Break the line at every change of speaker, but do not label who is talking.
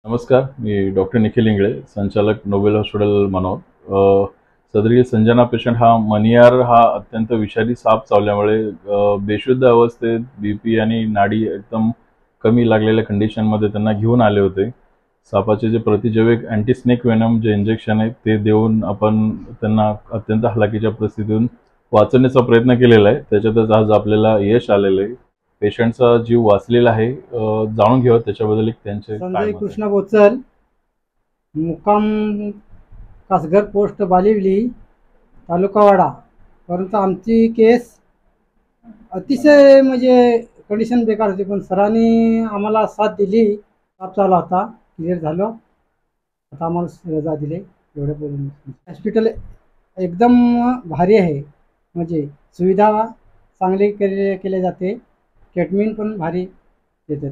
नमस्कार, मी डॉक्टर निखिल इंगळे, संचालक Nobel hospital मनोर. सदरील Sanjana patient हा मनियार हा अत्यंत विषारी साप चावल्यामुळे बेशुद्ध अवस्थेत बीपी आणि नाडी एकदम कमी लागलेल्या कंडिशनमध्ये त्यांना घेऊन आले होते. सापाचे जे प्रतिजैविक अँटीस्नेक वेनम जे इंजेक्शन आहे ते देऊन आपण त्यांना अत्यंत हलाखीच्या परिस्थितीतून वाचवण्याचा प्रयत्न केलेला आहे. त्याच्यातच आज आपल्याला यश आलेलं आहे. पेशंटचा जीव वाचलेला आहे. जाणून घेऊया त्याच्याबद्दल एक त्यांचे काय
संजय
मत आहे.
कृष्ण बोचल, मुक्काम कासघर पोस्ट बालिवली, तालुका वाडा. परंतु आमची केस अतिशय म्हणजे कंडिशन बेकार होती, पण सरांनी आम्हाला साथ दिली. ताप चालू होता, क्लिअर झालो. आता आम्हाला रजा दिले. एवढे बोलून हॉस्पिटल एकदम भारी आहे, म्हणजे सुविधा चांगली केले जाते. ट्रीटमेंट पण भारी देतात.